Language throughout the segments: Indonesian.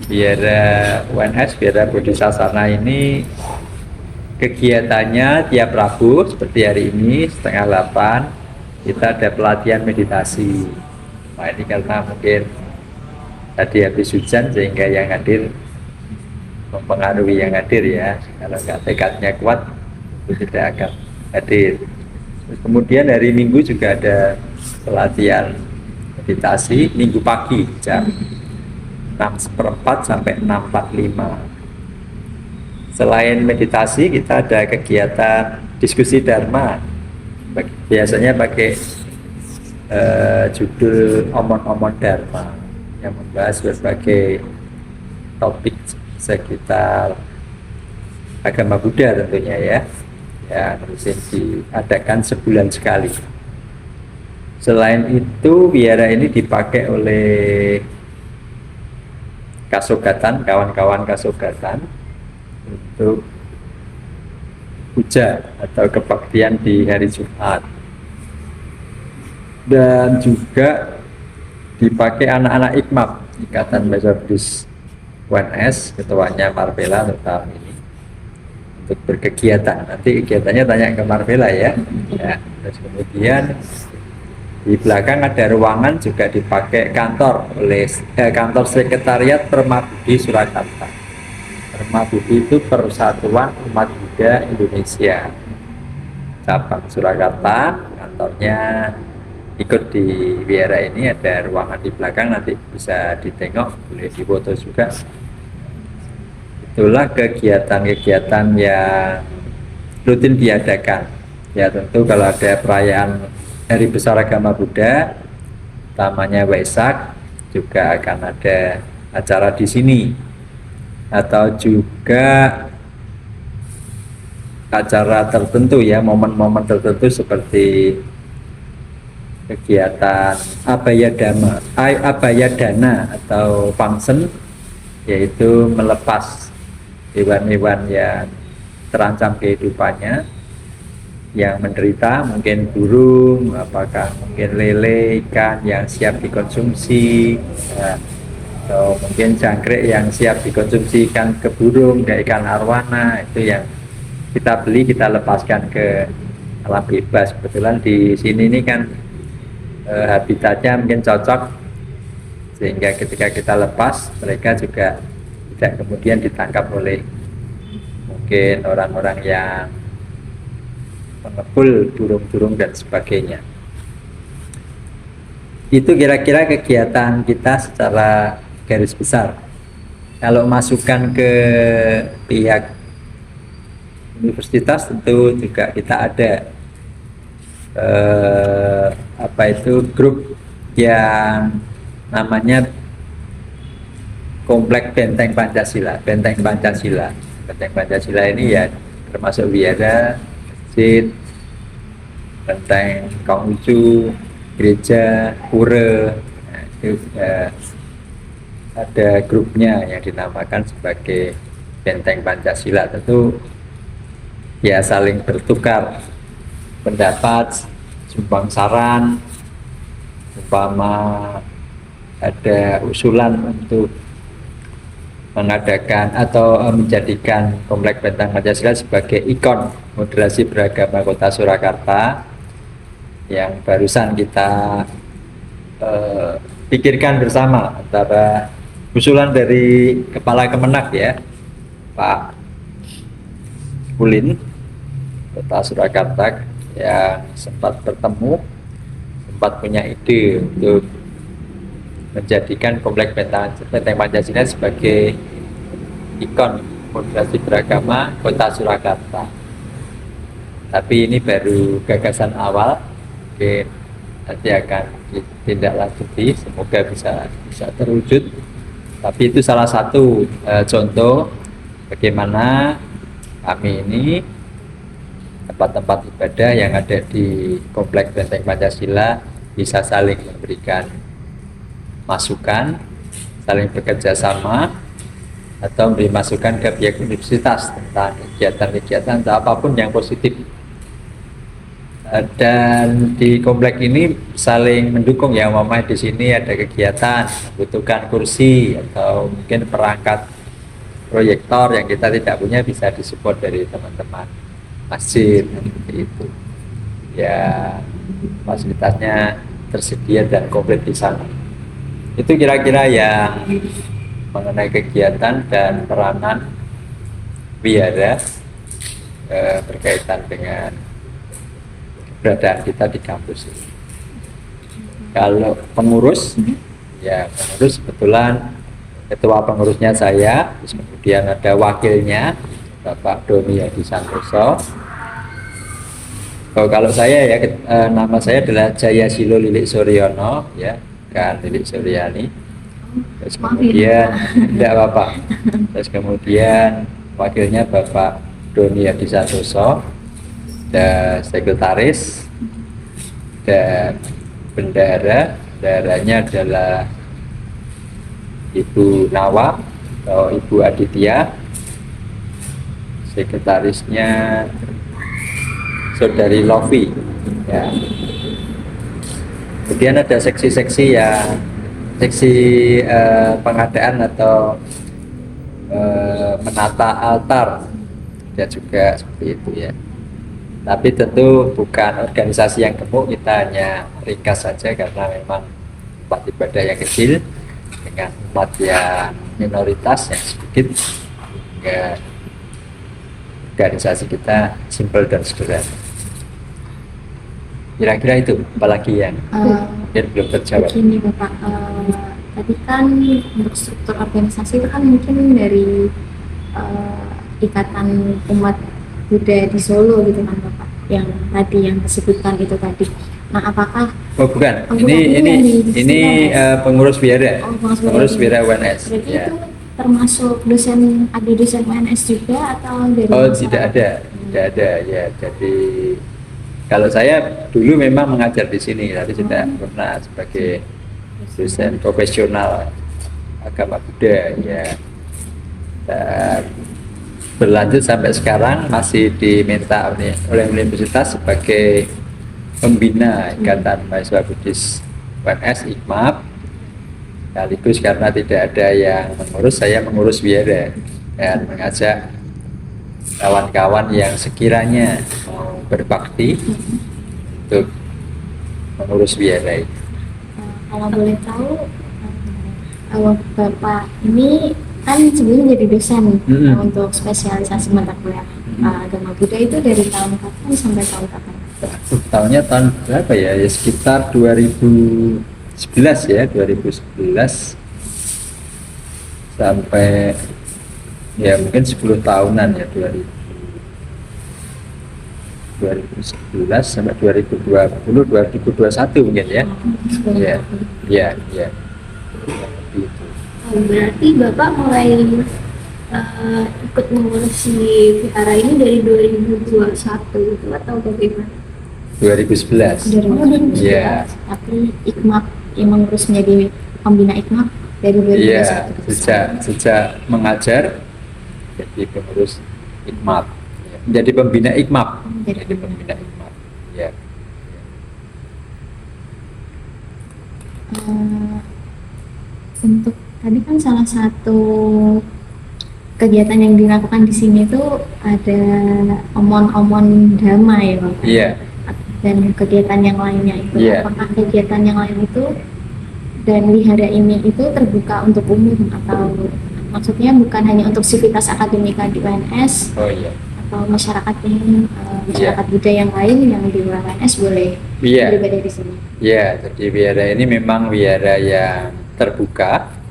Biara UNS, Biara Budi Sasana ini kegiatannya tiap Rabu seperti hari ini setengah 8 kita ada pelatihan meditasi. Nah ini karena mungkin tadi habis hujan sehingga yang hadir mempengaruhi yang hadir ya. Kalau nggak tekadnya kuat itu tidak akan hadir. Terus kemudian hari Minggu juga ada pelatihan meditasi Minggu pagi jam 6:15 sampai 6:45. Selain meditasi kita ada kegiatan diskusi Dharma. Biasanya pakai judul Omon-Omon Dharma yang membahas berbagai topik sekitar agama Buddha tentunya ya, yang rutin diadakan sebulan sekali. Selain itu biara ini dipakai oleh Kasogatan, kawan-kawan Kasogatan untuk puja atau kebaktian di hari Jumat, dan juga dipakai anak-anak IKMAP, Ikatan Mahasiswa Buddhis UNS, ketuanya Marvela tahun ini untuk berkegiatan. Nanti kegiatannya tanya ke Marvela ya. Terus kemudian di belakang ada ruangan juga dipakai kantor oleh kantor sekretariat Permabudi Surakarta. Permabudi itu Persatuan Umat Buddha Indonesia cabang Surakarta, kantornya ikut di biara ini, ada ruangan di belakang, nanti bisa ditengok, boleh difoto juga. Itulah kegiatan-kegiatan yang rutin diadakan ya. Tentu kalau ada perayaan Hari Besar Agama Buddha utamanya Waisak juga akan ada acara di sini, atau juga acara tertentu ya, momen-momen tertentu seperti kegiatan Abaya Dana atau function, yaitu melepas hewan-hewan yang terancam kehidupannya, yang menderita, mungkin burung, apakah mungkin lele, ikan yang siap dikonsumsi, atau mungkin jangkrik yang siap dikonsumsi ikan ke burung, kayak ikan arwana, itu yang kita beli, kita lepaskan ke alam bebas. Kebetulan di sini ini kan habitatnya mungkin cocok, sehingga ketika kita lepas mereka juga tidak kemudian ditangkap oleh mungkin orang-orang yang mengepul burung-burung dan sebagainya. Itu kira-kira kegiatan kita secara garis besar. Kalau masukan ke pihak universitas tentu juga kita ada grup yang namanya Komplek Benteng Pancasila. Benteng Pancasila ini ya termasuk biara, masjid, benteng Konghucu, gereja, pura. Nah, itu ada grupnya yang dinamakan sebagai Benteng Pancasila. Tentu ya saling bertukar pendapat, sumbang saran, umpama ada usulan untuk mengadakan atau menjadikan Komplek Benteng Pancasila sebagai ikon moderasi beragama Kota Surakarta, yang barusan kita pikirkan bersama, antara usulan dari Kepala Kemenak ya, Pak Kulin Kota Surakarta, yang sempat bertemu, sempat punya ide untuk menjadikan Komplek Benteng Pancasila sebagai ikon moderasi beragama Kota Surakarta. Tapi ini baru gagasan awal, mungkin nanti akan ditindaklanjuti, semoga bisa terwujud. Tapi itu salah satu contoh bagaimana kami ini, tempat-tempat ibadah yang ada di Komplek Benteng Pancasila, bisa saling memberikan masukan, saling bekerja sama, atau memberi masukan ke pihak universitas tentang kegiatan-kegiatan atau apapun yang positif Dan di komplek ini saling mendukung ya, umpamanya di sini ada kegiatan membutuhkan kursi atau mungkin perangkat proyektor yang kita tidak punya, bisa disupport dari teman-teman masjid seperti itu ya. Fasilitasnya tersedia dan komplit di sana. Itu kira-kira yang mengenai kegiatan dan peranan wihara berkaitan dengan keberadaan kita di kampus ini. Kalau pengurus, ya pengurus kebetulan ketua pengurusnya saya, terus kemudian ada wakilnya Bapak Doni Hadi Santoso. Kalau saya ya, nama saya adalah Jaya Silo Lilik Suryono, ya kan, Lilik Suryani. Terus kemudian tidak apa-apa. Terus kemudian wakilnya Bapak Doni Hadi Santoso, dan sekretaris, dan bendaharanya adalah Ibu Nawa atau Ibu Aditya, sekretarisnya Saudari Lovi ya. Kemudian ada seksi-seksi ya, seksi pengadaan atau menata altar ya, juga seperti itu ya. Tapi tentu bukan organisasi yang gemuk, kita hanya ringkas saja karena memang tempat ibadah yang kecil dengan umat yang minoritas yang sedikit, ya organisasi kita simpel dan sederhana. Kira-kira itu, apalagi yang mungkin belum terjawab. Begini Bapak, tadi kan untuk struktur organisasi itu kan mungkin dari ikatan umat Buddha di Solo gitu kan Bapak, yang tadi yang disebutkan itu tadi. Nah, apakah bukan. Oh, Ini pengurus wihara. Pengurus wihara UNS. Berarti Ya. itu termasuk dosen, ada dosen UNS juga atau dari Tidak ada ya. Jadi kalau saya dulu memang mengajar di sini, tapi tidak pernah sebagai dosen profesional agama Buddha ya. Dan berlanjut sampai sekarang masih diminta oleh universitas sebagai pembina Ikatan Mahasiswa Buddhis UNS IKMAP. Sekaligus karena tidak ada yang mengurus, saya mengurus wihara dan mengajak kawan-kawan yang sekiranya mau berbakti untuk mengurus wihara itu. Kalau boleh tahu, kalau Bapak ini kan sebelumnya jadi dosen untuk spesialisasi mata kuliah agama Buddha, itu dari tahun kapan sampai tahun kapan? Tahunnya tahun berapa ya? Ya sekitar 2011 ya, 2011 sampai ya mungkin 10 tahunan ya, 2011 sampai 2020, 2021 mungkin ya. Ya. Gitu. Berarti Bapak mulai ikut mengurusi vihara ini dari 2021 itu atau bagaimana? 2011. 2011. Ya. Tapi IKMAP yang mengurus menjadi pembina IKMAP dari 2021. Iya, sejak mengajar jadi pengurus IKMAP. Jadi pembina IKMAP. Jadi pembina IKMAP. Ya. Untuk tadi kan salah satu kegiatan yang dilakukan di sini tuh ada omon-omon damai ya Pak. Iya. Dan kegiatan yang lainnya itu, Iya. apakah kegiatan yang lain itu dan wihara ini itu terbuka untuk umum atau maksudnya bukan hanya untuk sivitas akademika di UNS Oh iya. atau masyarakat ini, masyarakat Buddha yang lain yang di luar UNS boleh Iya. beribadah di sini. Ya, jadi wihara ini memang wihara yang terbuka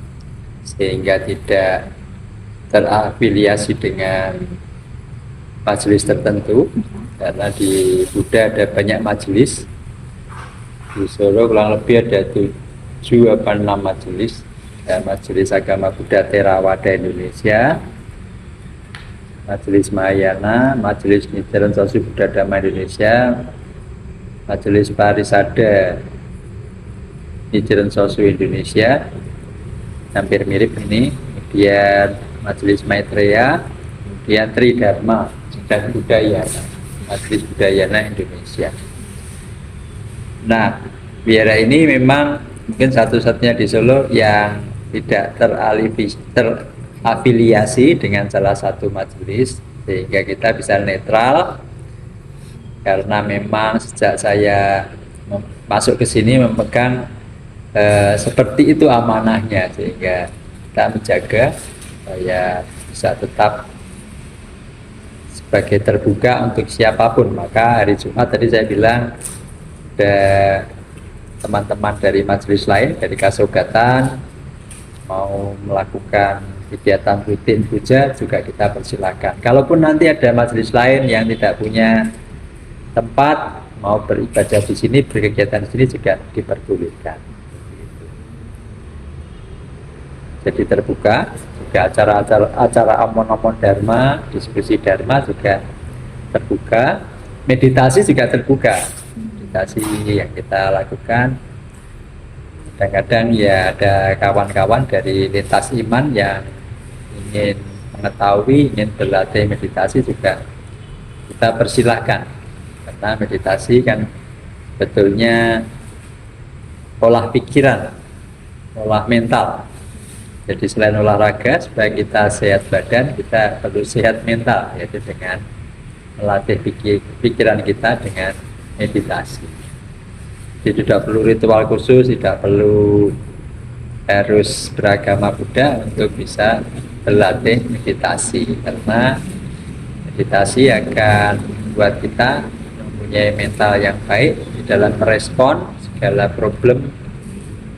sehingga tidak terafiliasi dengan majelis tertentu, karena di Buddha ada banyak majelis. Di Solo kurang lebih ada 7 apa 6 majelis. Ada Majelis Agama Buddha Theravada Indonesia, Majelis Mahayana, Majelis Nichiren Sosu Buddha Dhamma Indonesia, Majelis Parisada Nichiren Sosu Indonesia, hampir mirip ini. Kemudian Majelis Maitreya, kemudian Tridharma dan Budayana, Majelis Budayana Indonesia. Nah, Biara ini memang mungkin satu-satunya di Solo yang tidak terafiliasi dengan salah satu majelis, sehingga kita bisa netral. Karena memang sejak saya masuk ke sini memegang seperti itu amanahnya, sehingga kita menjaga supaya bisa tetap sebagai terbuka untuk siapapun. Maka hari Jumat tadi saya bilang ada teman-teman dari majelis lain, dari Kasogatan, mau melakukan kegiatan rutin puja juga kita persilakan. Kalaupun nanti ada majelis lain yang tidak punya tempat, mau beribadah di sini, berkegiatan di sini juga diperbolehkan. Jadi terbuka, juga acara omon-omon dharma, diskusi dharma juga terbuka, meditasi juga terbuka. Meditasi yang kita lakukan, kadang-kadang ya ada kawan-kawan dari lintas iman yang ingin mengetahui, ingin berlatih meditasi juga kita persilahkan. Karena meditasi kan betulnya olah pikiran, olah mental. Jadi selain olahraga, supaya kita sehat badan, kita perlu sehat mental, yaitu dengan melatih pikiran kita dengan meditasi. Jadi tidak perlu ritual khusus, tidak perlu harus beragama Buddha untuk bisa berlatih meditasi, karena meditasi akan membuat kita mempunyai mental yang baik di dalam merespon segala problem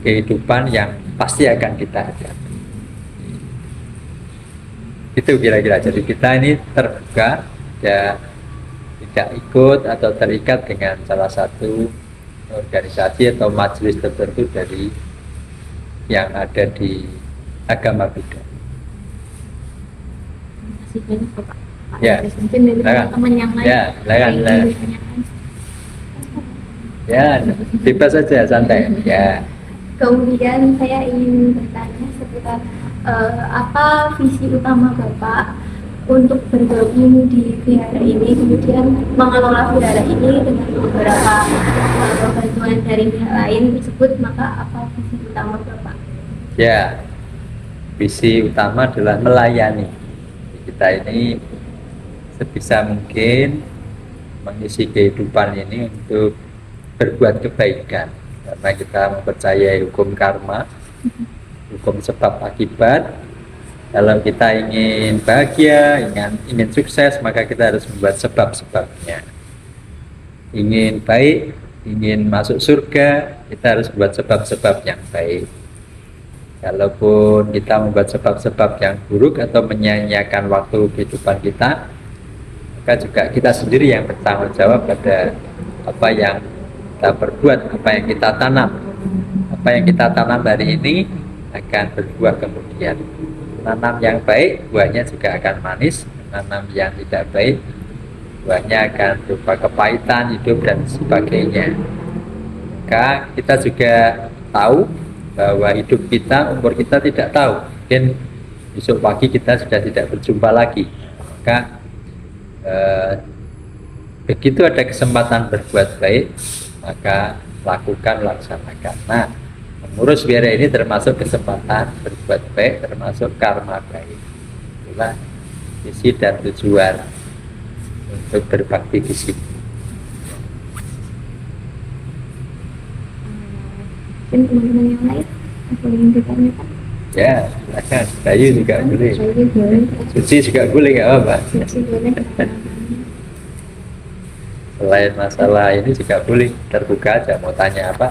kehidupan yang pasti akan kita hadapi. Itu kira-kira. Jadi kita ini terbuka, ya, tidak ikut atau terikat dengan salah satu organisasi atau majelis tertentu dari yang ada di agama Buddha. Terima kasih banyak Bapak. Ya, mungkin dari teman-teman yang lain. Ya, silakan. Ya, bebas saja, santai. Ya. Kemudian saya ingin bertanya seputar apa visi utama Bapak untuk bergabung di wihara ini, kemudian mengelola wihara ini dengan beberapa bantuan dari pihak lain tersebut, maka apa visi utama Bapak? Ya, visi utama adalah melayani. Kita ini sebisa mungkin mengisi kehidupan ini untuk berbuat kebaikan, karena kita mempercayai hukum karma, hukum sebab akibat. Kalau kita ingin bahagia, ingin sukses, maka kita harus membuat sebab-sebabnya. Ingin baik, ingin masuk surga, kita harus membuat sebab-sebab yang baik. Kalaupun kita membuat sebab-sebab yang buruk atau menyia-nyiakan waktu kehidupan kita, maka juga kita sendiri yang bertanggung jawab pada apa yang kita perbuat, apa yang kita tanam. Apa yang kita tanam hari ini akan berbuah kemudian. Tanam yang baik, buahnya juga akan manis. Tanam yang tidak baik, buahnya akan berupa kepahitan hidup dan sebagainya. Maka kita juga tahu bahwa hidup kita, umur kita tidak tahu. Mungkin besok pagi kita sudah tidak berjumpa lagi. Maka begitu ada kesempatan berbuat baik, maka lakukan, laksanakan. Nah, mengurus wihara ini termasuk kesempatan berbuat baik, termasuk karma baik. Itulah visi dan tujuan untuk berbakti di sini. Dan teman-teman yang lain, apa yang ditanyakan? Ya, silakan. Bayu juga boleh. Saya boleh. Suci juga boleh, nggak apa-apa. Suci boleh. Selain masalah ini juga boleh terbuka aja, mau tanya apa,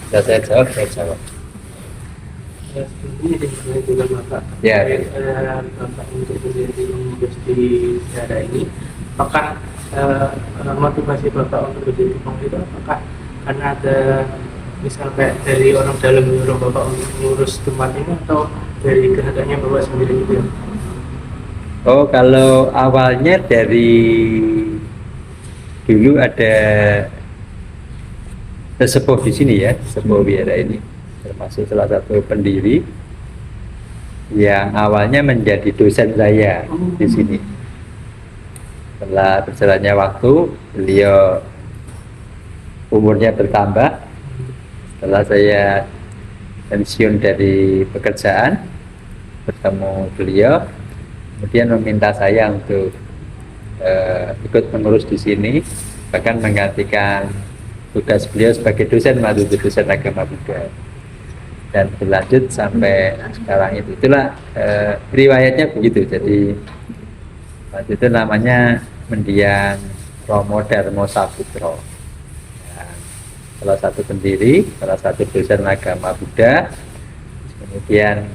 bisa saya jawab, saya jawab. Ini juga Bapak. Ya. Bapak untuk menjadi pengurus di wihara ini, apakah motivasi Bapak untuk menjadi pengurus itu apakah karena ada misal kayak dari orang dalam menyuruh Bapak untuk mengurus tempat ini, atau dari kehendaknya Bapak sendiri gitu ya? Oh, kalau awalnya dari dulu ada sesepuh di sini ya, sesepuh wihara ini, termasuk salah satu pendiri yang awalnya menjadi dosen saya di sini. Setelah berjalannya waktu, beliau umurnya bertambah setelah saya pensiun dari pekerjaan, bertemu beliau, kemudian meminta saya untuk ikut mengurus di sini, bahkan menggantikan tugas beliau sebagai dosen waktu itu, dosen agama Buddha, dan berlanjut sampai sekarang itu. Itulah riwayatnya begitu. Jadi waktu itu namanya Mendiang Romo Darmo Saputro, salah satu pendiri, salah satu dosen agama Buddha, kemudian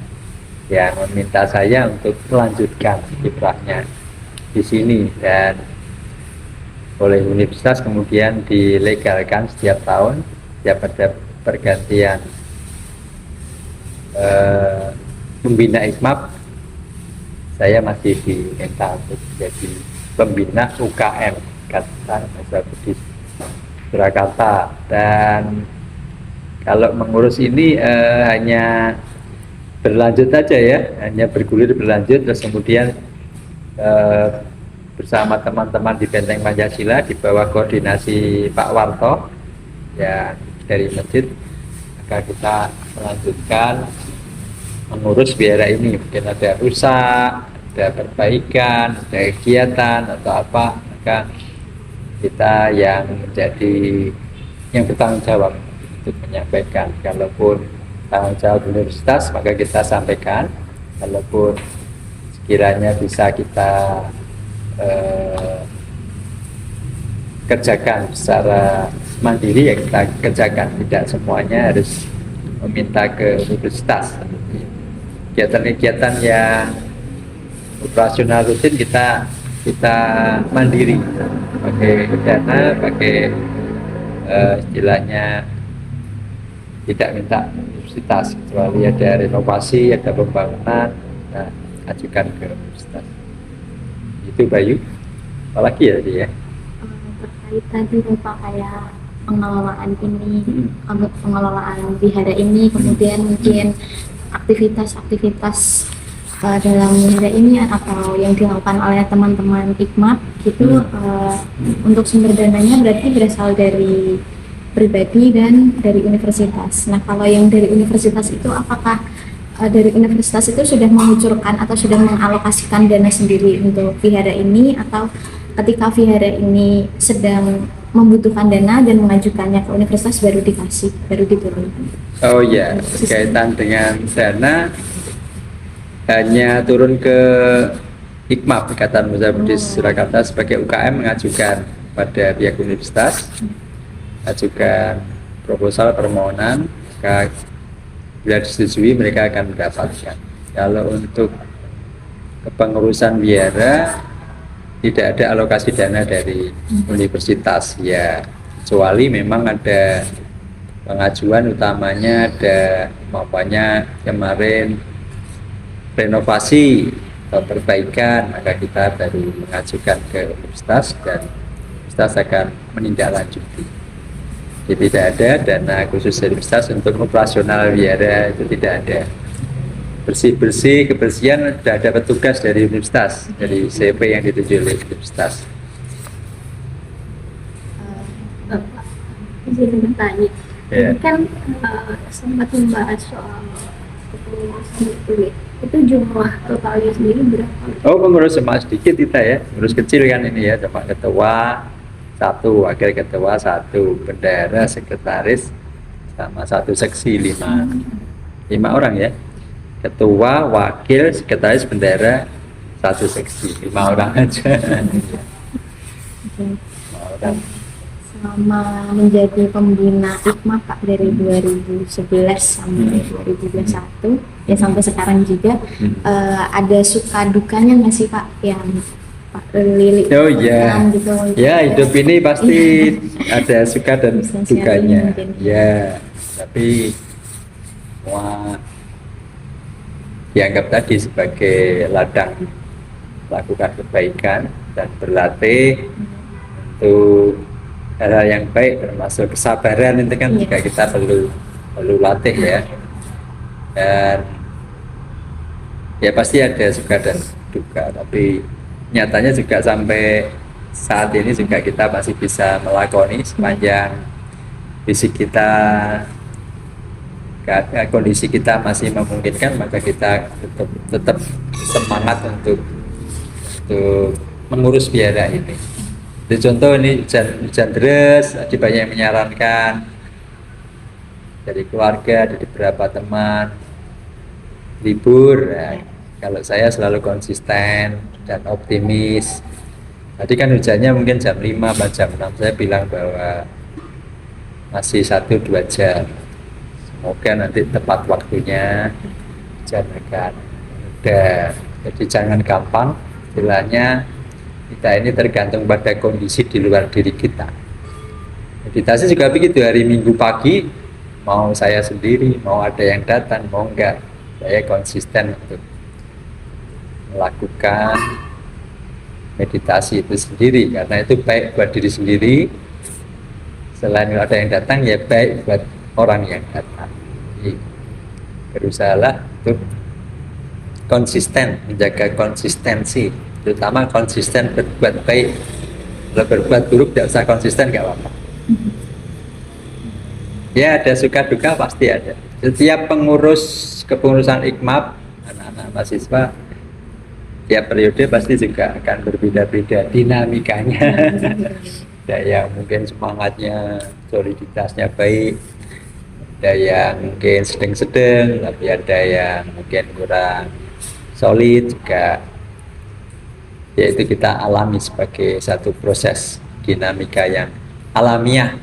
yang meminta saya untuk melanjutkan kiprahnya di sini, dan oleh universitas kemudian dilegalkan setiap tahun, setiap ada pergantian pembina IKMAP, saya masih diminta untuk jadi pembina UKM Kata Bahasa Buddhis Surakarta. Dan kalau mengurus ini hanya berlanjut saja ya, hanya bergulir berlanjut, terus kemudian bersama teman-teman di Benteng Pancasila di bawah koordinasi Pak Warto ya dari masjid, maka kita melanjutkan mengurus wihara ini. Mungkin ada rusak, ada perbaikan, ada kegiatan atau apa, maka kita yang menjadi yang bertanggung jawab untuk menyampaikan. Kalaupun tanggung jawab universitas, maka kita sampaikan. Kalaupun sekiranya bisa kita kerjakan secara mandiri, ya kita kerjakan. Tidak semuanya harus meminta ke universitas. Kegiatan-kegiatan yang operasional rutin kita mandiri, pakai dana, pakai istilahnya tidak minta universitas, kecuali ada renovasi, ada pembangunan, nah ajukan ke universitas. Itu Bayu, apalagi ya dia? Terkait tadi Bapak kayak pengelolaan ini, pengelolaan wihara ini, kemudian mungkin aktivitas-aktivitas dalam wihara ini atau yang dilakukan oleh teman-teman IKMAP gitu, untuk sumber dananya berarti berasal dari pribadi dan dari universitas. Nah, kalau yang dari universitas itu apakah dari universitas itu sudah mengucurkan atau sudah mengalokasikan dana sendiri untuk vihara ini, atau ketika vihara ini sedang membutuhkan dana dan mengajukannya ke universitas baru dikasih, baru diturunkan? Oh ya, berkaitan dengan dana hanya turun ke IKMAP, Ikatan Mahasiswa Buddhis Surakarta, sebagai UKM mengajukan pada pihak universitas, ajukan proposal permohonan, bila disetujui mereka akan mendapatkan. Kalau untuk kepengurusan wihara tidak ada alokasi dana dari universitas ya, kecuali memang ada pengajuan utamanya, ada umpamanya kemarin renovasi atau perbaikan, maka kita baru mengajukan ke universitas dan universitas akan menindaklanjuti. Jadi tidak ada dana khusus dari universitas untuk operasional wihara, itu tidak ada. Bersih-bersih, kebersihan sudah ada petugas dari universitas, dari CP yang ditunjuk oleh universitas. Bapak, izin bertanya. Ya. Ini kan sempat membahas soal kepengurusan itu ya. Itu jumlah totalnya sendiri berapa? Oh, pengurus cuma sedikit kita ya, pengurus kecil kan ini ya, cuma ketua satu, wakil ketua satu, bendahara, sekretaris, sama satu seksi lima orang ya, ketua, wakil, sekretaris, bendahara, satu seksi, 5 orang aja. 5 orang. Selama menjadi pembina IKMAP Pak dari 2011 sampai 2021 ya sampai sekarang juga, ada suka dukanya nggak sih Pak yang Pak Lili? Oh iya, gitu, ya hidup ini pasti ada suka dan Bisa sharing dukanya. mungkin. Ya, tapi semua dianggap tadi sebagai ladang melakukan kebaikan dan berlatih untuk hal-hal yang baik, termasuk kesabaran itu kan juga kita perlu latih ya. Dan ya pasti ada suka dan duka, tapi nyatanya juga sampai saat ini juga kita masih bisa melakoni sepanjang fisik kita, kondisi kita masih memungkinkan, maka kita tetap semangat untuk mengurus biara ini. Jadi contoh ini hujan deras, ada banyak yang menyarankan dari keluarga, dari beberapa teman libur. Nah, kalau saya selalu konsisten dan optimis. Tadi kan hujannya mungkin jam 5 atau jam 6, saya bilang bahwa masih 1-2 jam. Semoga nanti tepat waktunya hujan akan udah. Jadi jangan gampang, istilahnya kita ini tergantung pada kondisi di luar diri kita. Meditasi juga begitu, hari Minggu pagi mau saya sendiri, mau ada yang datang, mau enggak, saya konsisten untuk melakukan meditasi itu sendiri, karena itu baik buat diri sendiri. Selain ada yang datang, ya baik buat orang yang datang. Jadi berusahalah untuk konsisten, menjaga konsistensi, terutama konsisten berbuat baik. Kalau berbuat buruk tidak usah konsisten, nggak apa-apa. Ya ada suka duka pasti ada. Setiap pengurus kepengurusan IKMAP, anak-anak mahasiswa, tiap periode pasti juga akan berbeda-beda dinamikanya. Ada yang mungkin semangatnya, soliditasnya baik, ada yang mungkin sedang-sedang, tapi ada yang mungkin kurang solid juga. Yaitu kita alami sebagai satu proses dinamika yang alamiah.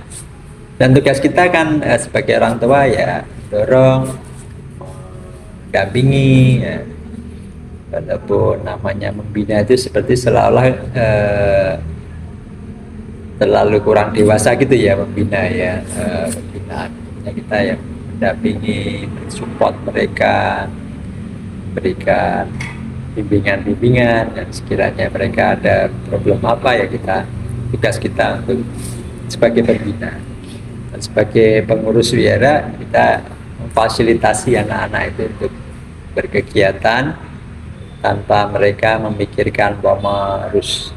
Dan tugas kita kan sebagai orang tua ya dorong, dampingi, ya. Walaupun namanya membina itu seperti seolah-olah terlalu kurang dewasa gitu ya membina ya, pembinaan kita yang mendampingi, support mereka, berikan bimbingan-bimbingan, dan sekiranya mereka ada problem apa ya tugas kita untuk sebagai pembina. Dan sebagai pengurus wihara kita memfasilitasi anak-anak itu untuk berkegiatan tanpa mereka memikirkan bahwa harus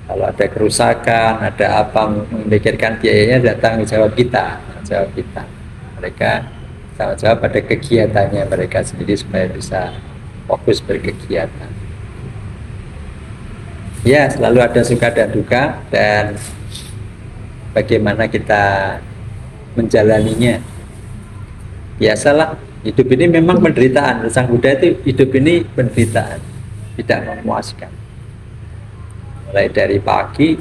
kalau ada kerusakan, ada apa, memikirkan biayanya, datang jawab kita. Mereka tanggung jawab pada kegiatannya mereka sendiri supaya bisa fokus berkegiatan. Ya, selalu ada suka dan duka, dan bagaimana kita menjalaninya. Biasalah, hidup ini memang penderitaan. Sang Buddha itu hidup ini penderitaan, tidak memuaskan. Mulai dari pagi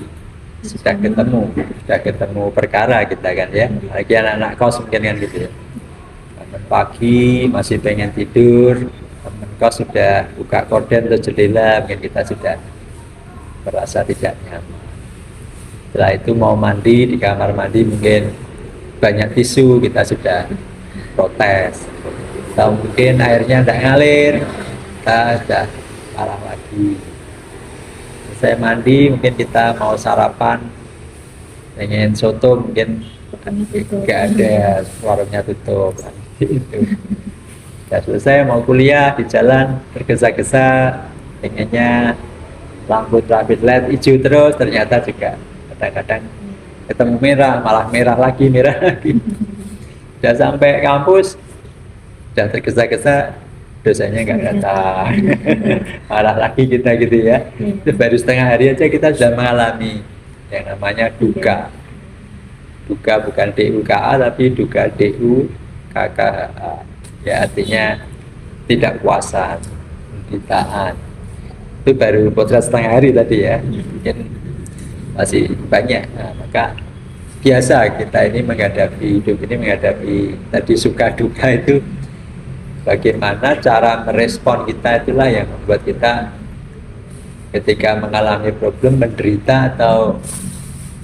sudah ketemu perkara kita kan ya. Lagi anak-anak kos mungkin kan gitu ya. Bangun pagi masih pengen tidur, teman kos sudah buka korden atau jendela, mungkin kita sudah merasa tidak nyaman. Setelah itu mau mandi, di kamar mandi mungkin banyak tisu, kita sudah protes. Atau mungkin airnya tidak ngalir, kita sudah marah lagi. Saya mandi, mungkin kita mau sarapan, pengen soto, mungkin nggak ada, warungnya tutup. Gitu. Sudah selesai mau kuliah di jalan tergesa-gesa, pengennya lampu traffic light hijau terus, ternyata juga kadang-kadang ketemu merah, malah merah lagi. Sudah sampai kampus, sudah tergesa-gesa, dosanya nggak datang. Marah lagi kita gitu ya. Itu baru setengah hari aja kita sudah mengalami yang namanya duka. Duka bukan DUKA tapi duka DUKKA. Ya artinya tidak puasan, penderitaan. Itu baru potret setengah hari tadi ya. Mungkin masih banyak. Nah, maka biasa kita ini menghadapi hidup ini, menghadapi tadi suka duka itu, bagaimana cara merespon kita itulah yang membuat kita ketika mengalami problem menderita atau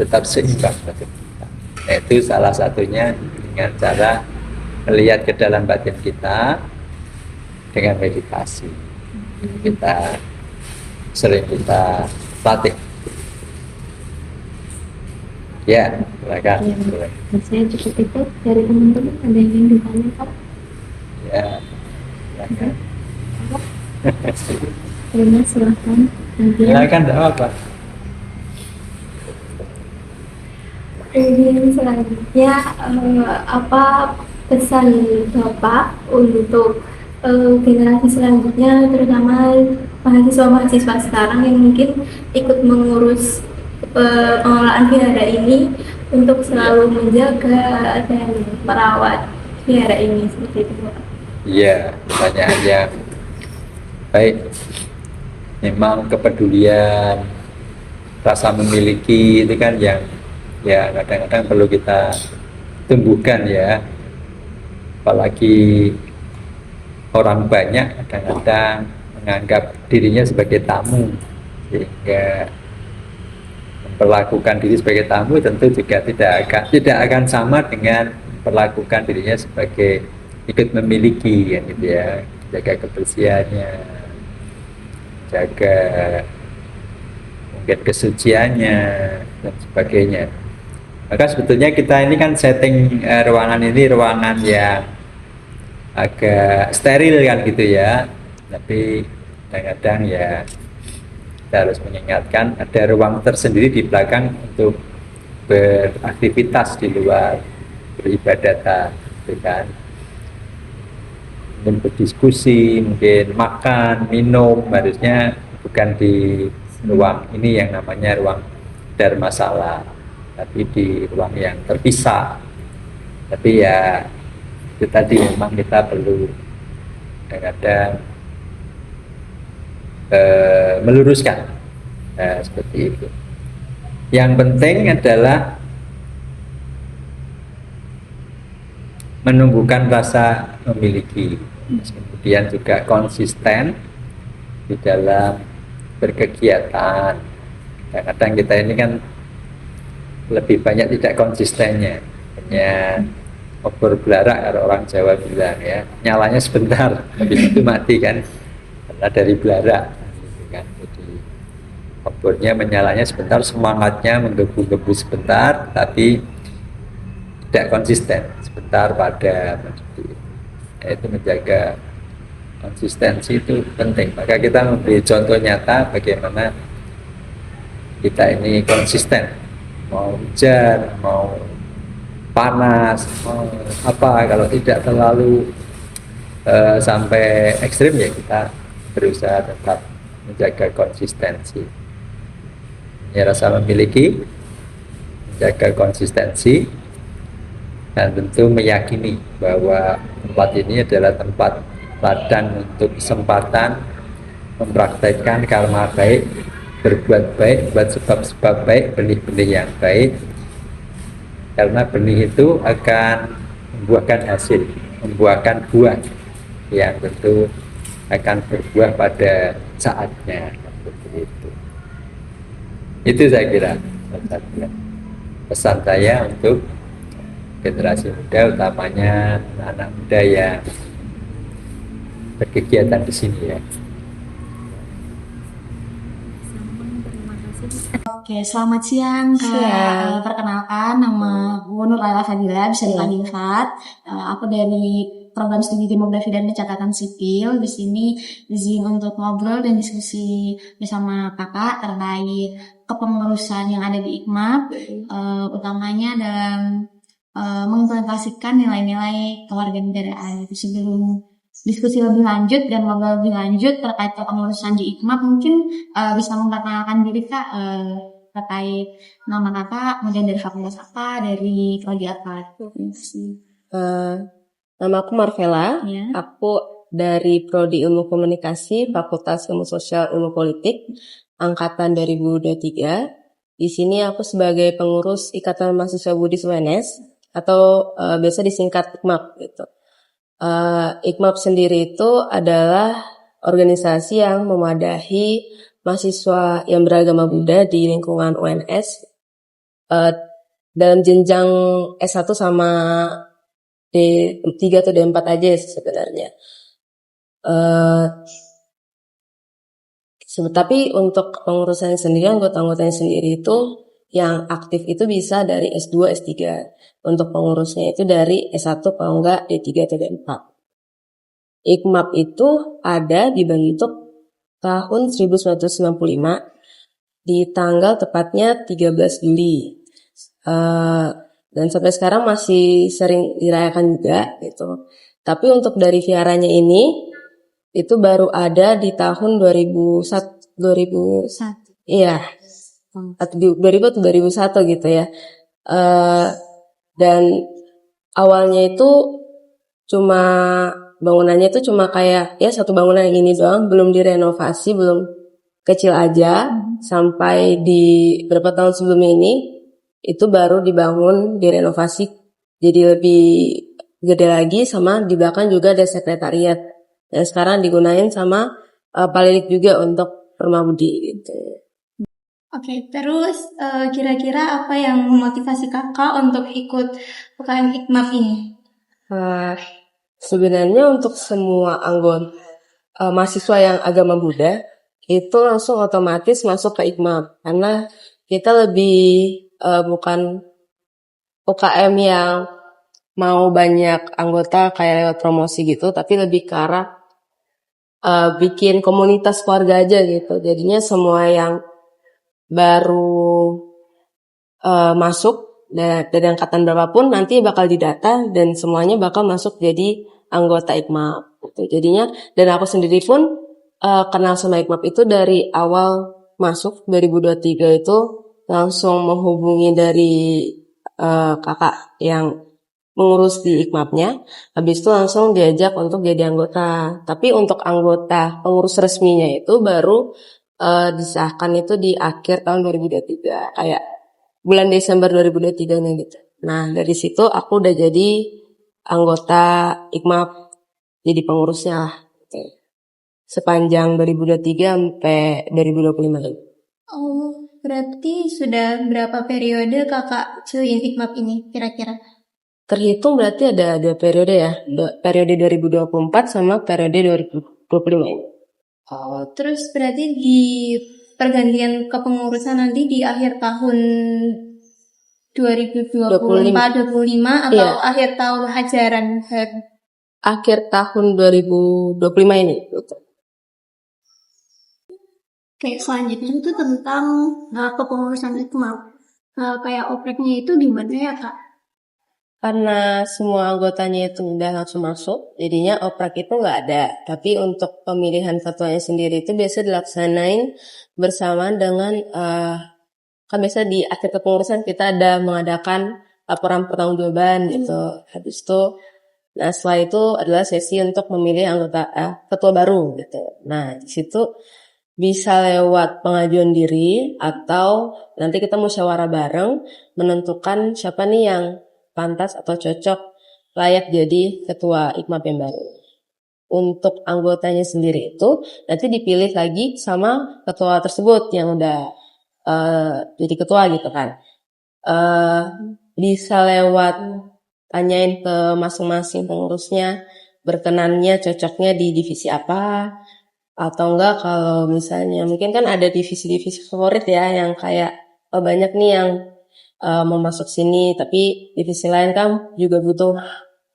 tetap seimbang. Nah, itu salah satunya dengan cara melihat ke dalam batin kita dengan meditasi. Kita sering kita latih. Ya, silakan. Ya, saya cukup itu dari teman-teman, ada yang ingin ditanya Pak? Ya, silakan. Ya, silahkan. Silakan, tidak apa-apa. Kemudian selanjutnya apa pesan Bapak untuk generasi selanjutnya, terutama mahasiswa-mahasiswa sekarang yang mungkin ikut mengurus pengelolaan wihara ini untuk selalu menjaga dan merawat wihara ini seperti itu, Pak? Iya, pertanyaan yang baik. Memang kepedulian, rasa memiliki itu kan yang ya kadang-kadang perlu kita tumbuhkan ya. Apalagi orang banyak kadang-kadang menganggap dirinya sebagai tamu, sehingga memperlakukan diri sebagai tamu tentu juga tidak akan sama dengan memperlakukan dirinya sebagai ikut memiliki ya, gitu ya. Jaga kebersihannya, jaga mungkin kesuciannya dan sebagainya. Maka sebetulnya kita ini kan setting ruangan ini ruangan yang agak steril kan gitu ya, tapi kadang-kadang ya kita harus mengingatkan ada ruang tersendiri di belakang untuk beraktivitas di luar beribadatan, gitu kan, mungkin berdiskusi, mungkin makan, minum, harusnya bukan di ruang ini yang namanya ruang dharmasala, tapi di ruang yang terpisah. Tapi ya itu tadi memang kita perlu kadang-kadang meluruskan seperti itu. Yang penting adalah menumbuhkan rasa memiliki, kemudian juga konsisten di dalam berkegiatan. Kadang-kadang kita ini kan lebih banyak tidak konsistennya, hanya obor belarak kalau orang Jawa bilang ya, nyalanya sebentar habis itu mati kan, karena dari belarak gitu kan. Jadi obornya menyalanya sebentar, semangatnya menggebu-gebu sebentar, tapi tidak konsisten, sebentar padam. Itu menjaga konsistensi itu penting. Maka kita memberi contoh nyata bagaimana kita ini konsisten, mau hujan, mau panas, mau apa, kalau tidak terlalu sampai ekstrim ya kita berusaha tetap menjaga konsistensi. Ya, rasa memiliki, menjaga konsistensi, dan tentu meyakini bahwa tempat ini adalah tempat ladang untuk kesempatan mempraktekkan karma baik, berbuat baik, buat sebab-sebab baik, benih-benih yang baik, karena benih itu akan membuahkan hasil, membuahkan buah yang tentu akan berbuah pada saatnya. Seperti itu saya kira pesan saya untuk generasi muda, utamanya anak muda yang berkegiatan di sini ya. Oke, selamat siang Kak. Siang. Perkenalkan, nama gue Nur Laila Fadila, bisa dipanggil Fat. Aku dari program studi demografi dan pencatatan sipil. Di sini izin untuk ngobrol dan diskusi bersama kakak terkait kepengurusan yang ada di IKMAP, utamanya dalam mengimplementasikan nilai-nilai kewarganegaraan. Sebelum diskusi lebih lanjut dan ngobrol lebih lanjut terkait kepengurusan di IKMAP, mungkin bisa memperkenalkan diri Kak, terkait nama kakak, kemudian dari fakultas apa, dari prodi apa. Nama aku Marvela, Ya. aku dari Prodi Ilmu Komunikasi, Fakultas Ilmu Sosial Ilmu Politik, angkatan 2023. Di sini aku sebagai pengurus Ikatan Mahasiswa Buddhis UNS, atau biasa disingkat IKMAP gitu. IKMAP sendiri itu adalah organisasi yang memadahi mahasiswa yang beragama Buddha di lingkungan UNS dalam jenjang S1 sama D3 atau D4 aja sebenarnya. Tapi untuk pengurusan sendiri, anggota-anggotanya sendiri itu yang aktif itu bisa dari S2, S3. Untuk pengurusnya itu dari S1 kalau enggak D3 atau D4. IKMAP itu ada dibentuk tahun 1995 di tanggal tepatnya 13 Juli. Eh, dan sampai sekarang masih sering dirayakan juga gitu. Tapi untuk dari viaranya ini itu baru ada di tahun 2001, 2000, Satu. iya, atau 2000 atau 2001 gitu ya. Eh, dan awalnya itu cuma bangunannya itu cuma kayak ya satu bangunan yang ini doang, belum direnovasi, belum kecil aja, sampai di berapa tahun sebelum ini itu baru dibangun, direnovasi jadi lebih gede lagi, sama di belakang juga ada sekretariat dan sekarang digunain sama Palilik juga untuk Permabudi gitu. Oke, terus kira-kira apa yang memotivasi kakak untuk ikut UKM Hikmah ini? Sebenarnya untuk semua anggota mahasiswa yang agama Buddha itu langsung otomatis masuk ke IKMAP karena kita lebih bukan UKM yang mau banyak anggota kayak lewat promosi gitu, tapi lebih ke arah bikin komunitas keluarga aja gitu. Jadinya semua yang baru masuk dari angkatan berapapun nanti bakal didata dan semuanya bakal masuk jadi anggota IKMAP gitu. Jadinya dan aku sendiri pun kenal sama IKMAP itu dari awal masuk 2023 itu langsung menghubungi dari kakak yang mengurus di IKMAP-nya, habis itu langsung diajak untuk jadi anggota. Tapi untuk anggota pengurus resminya itu baru disahkan itu di akhir tahun 2023, kayak bulan Desember 2023 nih gitu. Nah dari situ aku udah jadi anggota IKMAP, jadi pengurusnya lah gitu. Sepanjang 2023 sampai 2025 ini. Oh, berarti sudah berapa periode kakak join Hikmah ini kira-kira? Terhitung berarti ada 2 periode ya, periode 2024 sama periode 2025 ini. Oh, terus berarti di pergantian kepengurusan nanti di akhir tahun 2024-25 atau Iya, akhir tahun ajaran baru? akhir tahun 2025 ini gitu. Oke, selanjutnya itu tentang kepengurusan Hikmah. Kayak opreknya itu gimana ya kak? Karena semua anggotanya itu udah langsung masuk, jadinya oprek itu nggak ada. Tapi untuk pemilihan ketuanya sendiri itu biasa dilaksanain bersamaan dengan kan biasa di akhir kepengurusan kita ada mengadakan laporan pertanggungjawaban gitu. Habis itu, nah setelah itu adalah sesi untuk memilih anggota ketua baru gitu. Nah di situ bisa lewat pengajuan diri atau nanti kita musyawarah bareng menentukan siapa nih yang pantas atau cocok layak jadi ketua IKMAP yang baru. Untuk anggotanya sendiri itu nanti dipilih lagi sama ketua tersebut yang udah jadi ketua gitu kan. Bisa lewat tanyain ke masing-masing pengurusnya berkenannya cocoknya di divisi apa, atau enggak kalau misalnya mungkin kan ada divisi-divisi favorit ya yang kayak banyak nih yang mau masuk sini tapi divisi lain kan juga butuh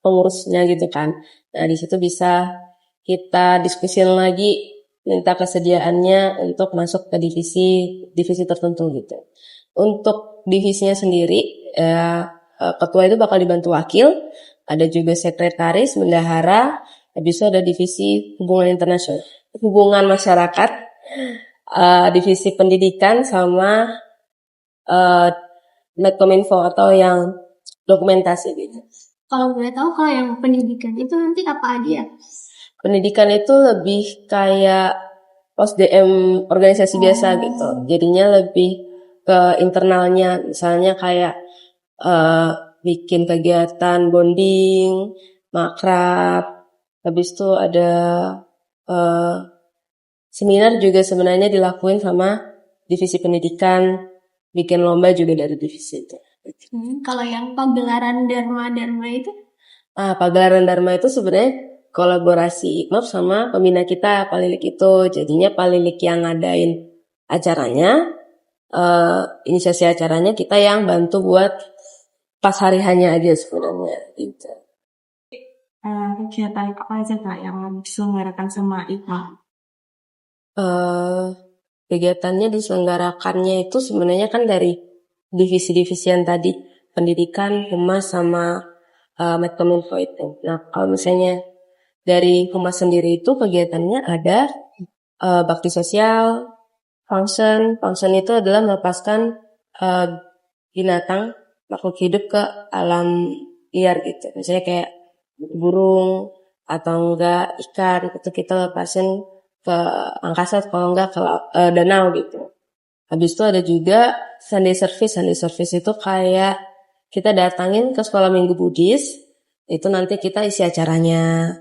pengurusnya gitu kan. Nah di situ bisa kita diskusiin lagi minta kesediaannya untuk masuk ke divisi tertentu gitu. Untuk divisinya sendiri ketua itu bakal dibantu wakil, ada juga sekretaris, bendahara, habis itu ada divisi hubungan internasional, hubungan masyarakat, divisi pendidikan sama Medkominfo atau yang dokumentasi gitu. Kalau boleh tahu kalau yang pendidikan itu nanti apa aja ya? Pendidikan itu lebih kayak POSDM organisasi biasa gitu. Jadinya lebih ke internalnya, misalnya kayak bikin kegiatan bonding, makrab, habis itu ada seminar juga sebenarnya dilakuin sama divisi pendidikan, bikin lomba juga dari divisi itu. Kalau yang pagelaran Dharma itu? Pagelaran Dharma itu sebenarnya kolaborasi IKMAP sama pembina kita Palilik itu. Jadinya Palilik yang ngadain acaranya, inisiasi acaranya kita yang bantu buat pas hari hanya aja sebenarnya gitu. Kegiatan apa aja kak yang diselenggarakan sama IKMAP? Kegiatannya diselenggarakannya itu sebenarnya kan dari divisi-divisi yang tadi, pendidikan, humas, sama Medkominfo itu. Nah, kalau misalnya dari humas sendiri itu kegiatannya ada bakti sosial, function itu adalah melepaskan binatang makhluk hidup ke alam liar gitu. Misalnya kayak burung atau enggak ikan itu kita lepasin ke angkasa, kalau enggak ke danau gitu. Habis itu ada juga Sunday service. Sunday service itu kayak kita datangin ke sekolah minggu Buddhis, itu nanti kita isi acaranya.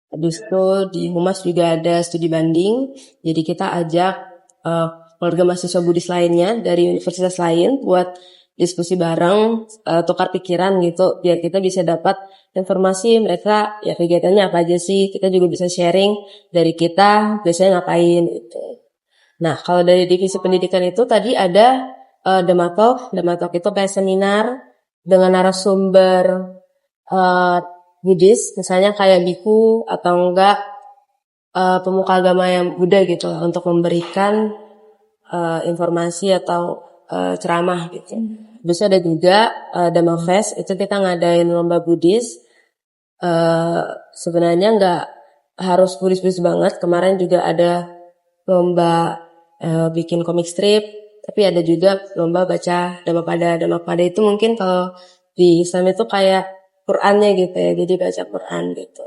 Habis itu di Humas juga ada studi banding, jadi kita ajak keluarga mahasiswa Buddhis lainnya dari universitas lain buat diskusi bareng, tukar pikiran gitu, biar kita bisa dapat informasi mereka ya kegiatannya apa aja sih, kita juga bisa sharing dari kita biasanya ngapain gitu. Nah, kalau dari divisi pendidikan itu tadi ada Dematalk itu kayak seminar dengan narasumber Buddhis, misalnya kayak biku atau enggak pemuka agama yang Buddha gitu untuk memberikan informasi atau ceramah gitu. Bisa ada juga Dhamma Fest, itu kita ngadain lomba Buddhis. Sebenarnya nggak harus Buddhis banget. Kemarin juga ada lomba bikin komik strip, tapi ada juga lomba baca Dhammapada. Dhammapada itu mungkin kalau di Islam itu kayak Qur'annya gitu ya, jadi baca Qur'an gitu.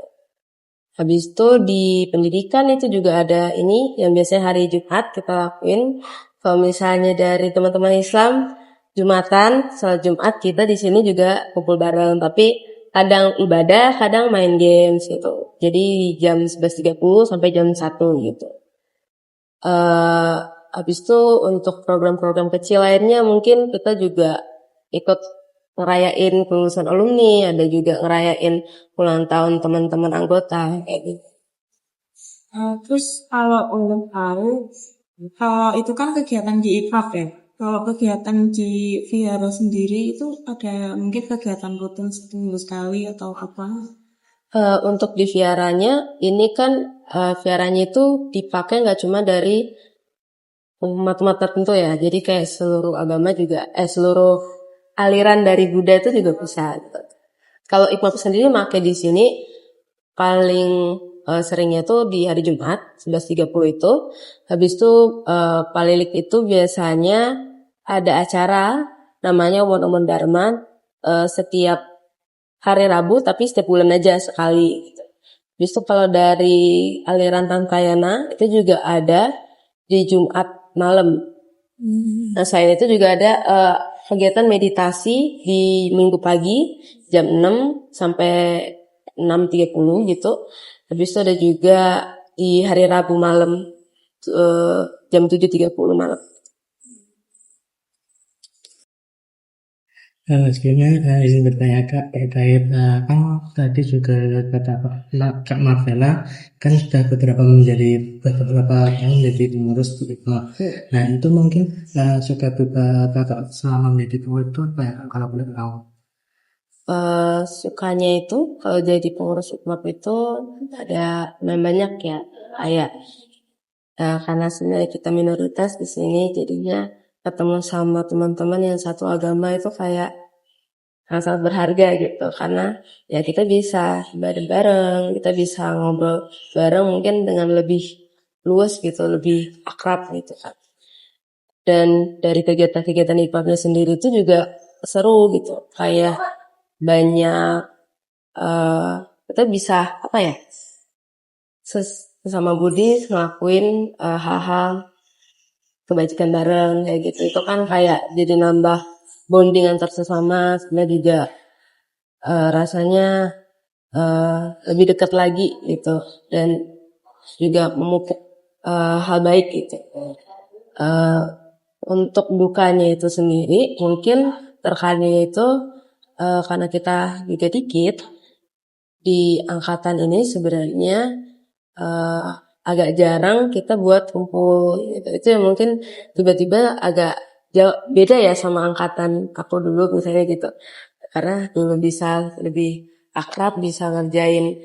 Habis itu di pendidikan itu juga ada ini yang biasanya hari Jumat kita lakuin. Kalau misalnya dari teman-teman Islam, Jumatan, salat Jumat kita di sini juga kumpul bareng, tapi kadang ibadah, kadang main games gitu. Jadi jam 11.30 sampai jam 1 gitu. Habis itu untuk program-program kecil lainnya mungkin kita juga ikut ngerayain kelulusan alumni, ada juga ngerayain ulang tahun teman-teman anggota kayak gitu. Terus kalau ulang tahun, kalau itu kan kegiatan di IPAP ya. Kalau kegiatan di Vihara sendiri itu ada mungkin kegiatan rutin seminggu sekali atau apa? Untuk di viaranya, ini kan viaranya itu dipakai nggak cuma dari umat-umat tertentu ya. Jadi kayak seluruh agama juga, seluruh aliran dari Buddha itu juga bisa. Gitu. Kalau IPAP sendiri pakai di sini paling seringnya itu di hari Jumat 11.30 itu. Habis itu Palilik itu biasanya ada acara namanya Wonomon Dharma setiap hari Rabu, tapi setiap bulan aja sekali gitu. Habis itu kalau dari aliran Tankayana itu juga ada di Jumat malam. Nah, selain itu juga ada kegiatan meditasi di Minggu pagi jam 6 sampai 6.30 gitu. Habis itu ada juga di hari Rabu malam jam 7.30 malam. Sebenarnya izin bertanya Kak terkait kan tadi juga kata Kak Marvela kan sudah beberapa tahun menjadi pengurus IPMA. Nah itu mungkin sudah Kakak selama menjadi pengurus itu apa ya kalau boleh tahu? Sukanya itu kalau jadi pengurus IPMAP itu ada banyak ya kayak karena sebenarnya kita minoritas di sini jadinya ketemu sama teman-teman yang satu agama itu kayak sangat berharga gitu, karena ya kita bisa bareng-bareng, kita bisa ngobrol bareng mungkin dengan lebih luas gitu, lebih akrab gitu kan. Dan dari kegiatan-kegiatan IPAP-nya sendiri itu juga seru gitu, kayak banyak kita bisa apa ya sesama Buddhis ngelakuin hal-hal kebajikan bareng kayak gitu. Itu kan kayak jadi nambah bonding antar sesama, sebenarnya juga rasanya lebih dekat lagi gitu, dan juga memupuk hal baik gitu. Untuk dukanya itu sendiri mungkin terkadang itu karena kita juga dikit di angkatan ini sebenarnya agak jarang kita buat kumpul gitu. Itu yang mungkin tiba-tiba agak jauh, beda ya sama angkatan aku dulu misalnya gitu, karena dulu bisa lebih akrab, bisa ngerjain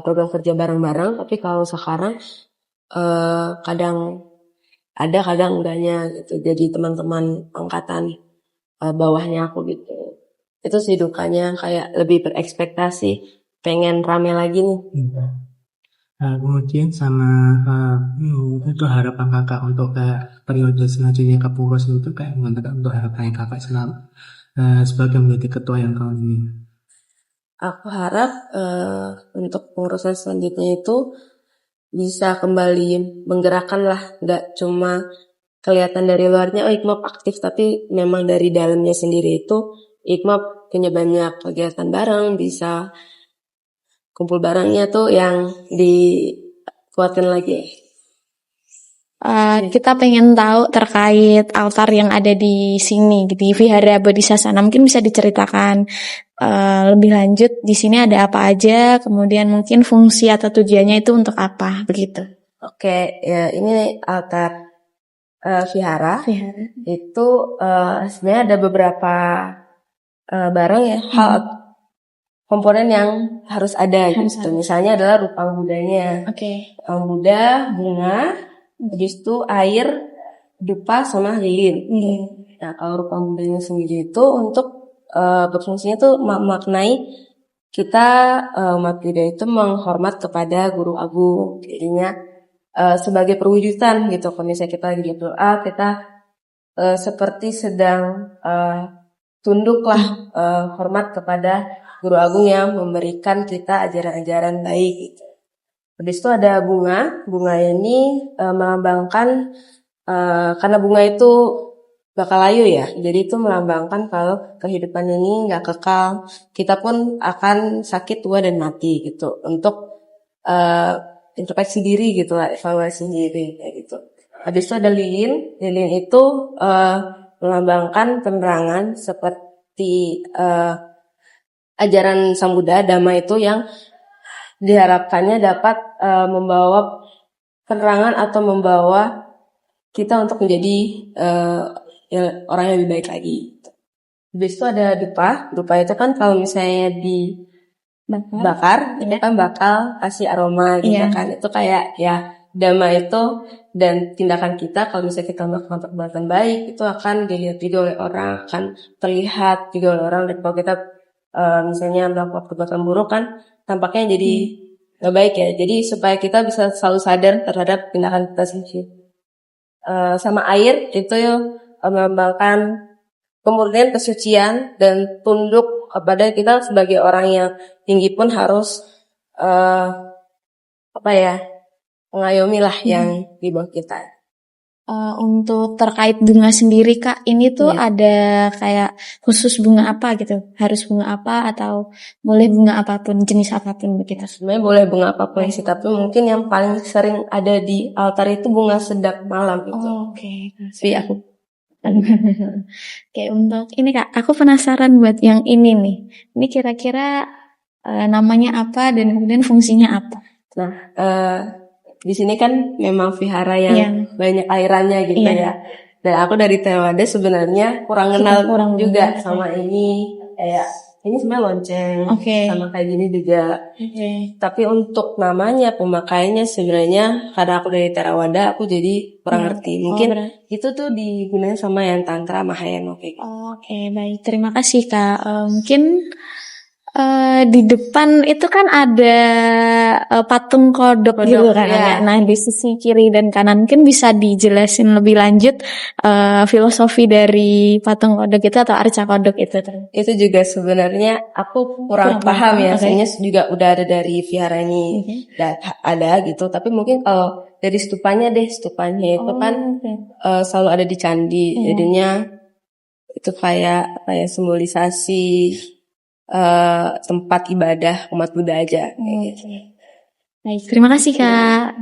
program kerja bareng-bareng, tapi kalau sekarang kadang ada kadang enggaknya gitu. Jadi teman-teman angkatan bawahnya aku gitu. Itu sih dukanya, kayak lebih berekspektasi pengen rame lagi nih. Kemudian sama untuk harapan kakak untuk periode selanjutnya ke pengurus itu kayak gimana kak, untuk harapan kakak sebagai menjadi ketua yang tahun ini? Aku harap untuk pengurusan selanjutnya itu bisa kembali menggerakkan lah, nggak cuma kelihatan dari luarnya IKMAP aktif, tapi memang dari dalamnya sendiri itu IKMAP punya banyak kegiatan bareng, bisa kumpul barengnya tuh yang dikuatkan lagi. Kita pengen tahu terkait altar yang ada di sini, di Vihara Bodhisasana. Mungkin bisa diceritakan lebih lanjut di sini ada apa aja, kemudian mungkin fungsi atau tujuannya itu untuk apa, begitu. Oke, ya ini altar vihara. Itu sebenarnya ada beberapa barang ya, hal komponen yang harus ada gitu. Misalnya adalah rupang Budanya. Rupang Buddha, bunga, habis itu air, dupa, sama lilin. Nah, kalau rupang Budanya sendiri itu untuk berfungsinya tuh memaknai kita umat Buddha itu menghormat kepada guru agung. Jadinya sebagai perwujudan gitu. Kalau misalnya kita lagi berdoa, kita seperti sedang tunduklah hormat kepada guru agung yang memberikan kita ajaran-ajaran baik gitu. Habis itu ada bunga. Bunga ini melambangkan karena bunga itu bakal layu ya. Jadi itu melambangkan kalau kehidupan ini nggak kekal. Kita pun akan sakit, tua, dan mati gitu. Untuk introspeksi diri gitu lah, evaluasi diri kayak gitu. Habis itu ada lilin. Lilin itu melambangkan penerangan seperti ajaran Sang Buddha, Dhamma itu yang diharapkannya dapat membawa penerangan atau membawa kita untuk menjadi orang yang lebih baik lagi. Habis itu ada dupa. Dupa itu kan kalau misalnya dibakar, itu kan bakal kasih aroma gitu kan. Itu kayak ya Dhamma itu dan tindakan kita kalau misalnya kita melakukan perbuatan baik itu akan dilihat juga oleh orang, akan terlihat juga oleh orang. Dan kalau kita misalnya melakukan perbuatan buruk kan tampaknya jadi gak baik ya. Jadi supaya kita bisa selalu sadar terhadap tindakan kita sendiri. Sama air itu melambangkan kemurnian, kesucian, dan tunduk kepada kita sebagai orang yang tinggi pun harus mengayomi lah yang di bawah kita. Untuk terkait bunga sendiri Kak, ini tuh ada kayak khusus bunga apa gitu? Harus bunga apa atau boleh bunga apapun, jenis apapun begitu? Sebenarnya boleh bunga apapun sih, tapi mungkin yang paling sering ada di altar itu bunga sedap malam gitu. Tapi aku Oke, untuk ini Kak, aku penasaran buat yang ini nih. Ini kira-kira namanya apa dan kemudian fungsinya apa? Nah, di sini kan memang vihara yang banyak airannya gitu ya. Dan aku dari Tewada sebenarnya kurang kenal juga sama ini. Kayak ini sebenarnya lonceng, sama kayak gini juga. Tapi untuk namanya, pemakaiannya sebenarnya karena aku dari Theravada, aku jadi kurang ngerti. Mungkin itu tuh digunakan sama yang Tantra Mahayana kayak gitu. Oke, baik. Terima kasih Kak. Mungkin di depan itu kan ada patung kodok gitu kan. Nah, di sisi kiri dan kanan mungkin bisa dijelasin lebih lanjut filosofi dari patung kodok itu atau arca kodok itu. Itu juga sebenarnya aku kurang paham ya. Sebenarnya juga udah ada dari vihara ini ada gitu. Tapi mungkin kalau dari stupanya itu kan selalu ada di candi. Jadinya itu kayak simbolisasi tempat ibadah umat Buddha aja. Baik, terima kasih Kak.